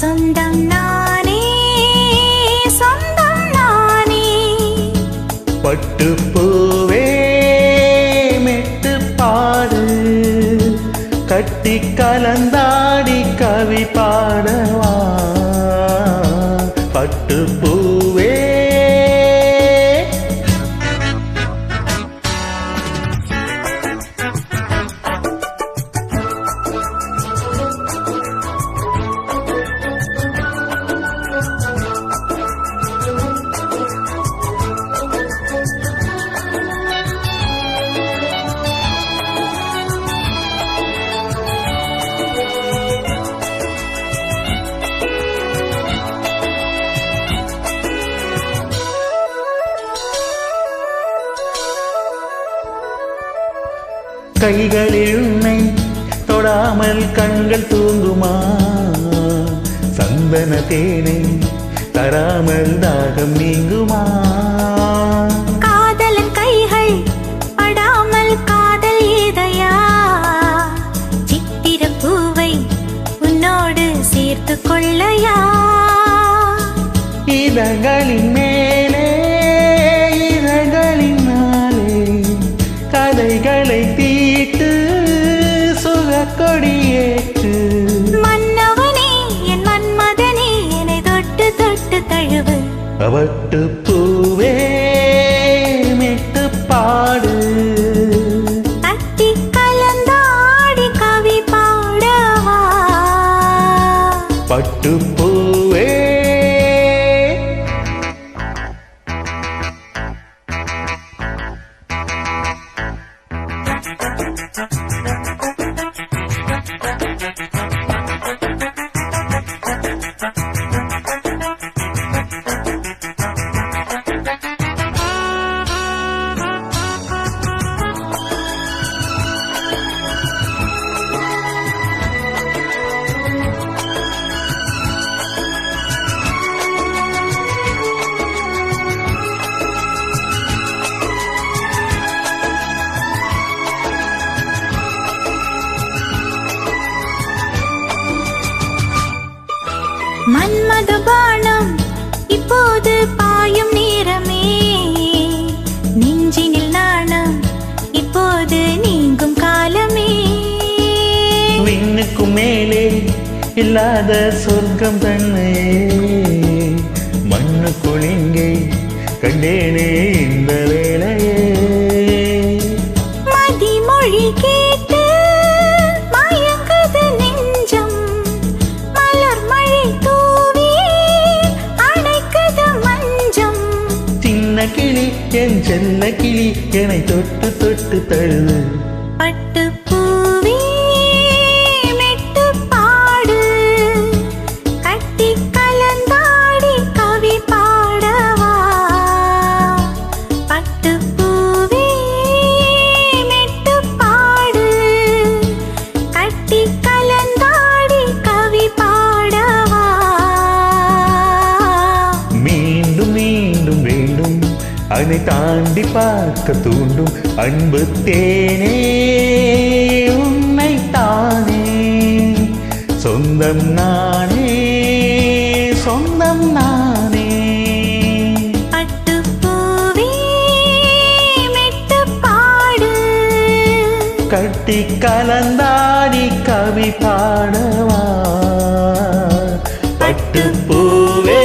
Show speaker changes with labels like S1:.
S1: சொந்தம் நானே சொந்தம் நானே.
S2: பட்டுப்பூவே மெட்டு பாடு கட்டி கலந்தாடி கவி பாடவா. பட்டுப்பூவே கைகளில் உன்னை தொடாமல் கண்கள் தூங்குமா. சந்தன தேனை தராமல் தாகம் நீங்குமா.
S1: காதலன் கைகள் படாமல் காதல் ஏதையா. சித்திர பூவை உன்னோடு சேர்த்து கொள்ளையா.
S2: இதழ்களின் மேலே இதழ்களின் நாளே கதைகளை தீட்டு சுகக்கொடியேற்று.
S1: மன்னவனே என் மன்மதனே என்னை தொட்டு தொட்டு தழுவு.
S2: பட்டுப்பூவே மெட்டு பாடு
S1: கட்டி கலந்தாடி கவி பாடவா.
S2: பட்டுப்பூவே
S1: மன்மத பாணம் இப்போது பாயும் நேரமே. நெஞ்சினில் நாணம் இப்போது நீங்கும் காலமே.
S2: விண்ணுக்கும் மேலே இல்லாத சொர்க்கம் தன்னை மண்ணுக்குள் இங்கே கண்டேனே இந்த வேளையே.
S1: மதிமொழி கேட்டு மயங்குது நெஞ்சம். மலர் மழை தூவி அணைக்குது மஞ்சம்.
S2: சின்ன கிளி என் செல்ல கிளி என்னை தொட்டு தொட்டு தழுவு.
S1: பட்டுப்பூவே மெட்டு பாடு கட்டி கலந்தாடி கவி பாடவா. பட்டுப்பூவே மெட்டு பாடு கட்டி கலந்தாடி கவி பாடவா.
S2: மீண்டும் மீண்டும் வேண்டும் அதை தாண்டி பார்க்க தூண்டும் அன்பு தேனே உன்னை தானே. சொந்தம் நானே சொந்தம் நானே.
S1: பட்டுப்பூவே மெட்டு பாடு
S2: கட்டி கலந்தாடி கவி பாடவா. பட்டுப்பூவே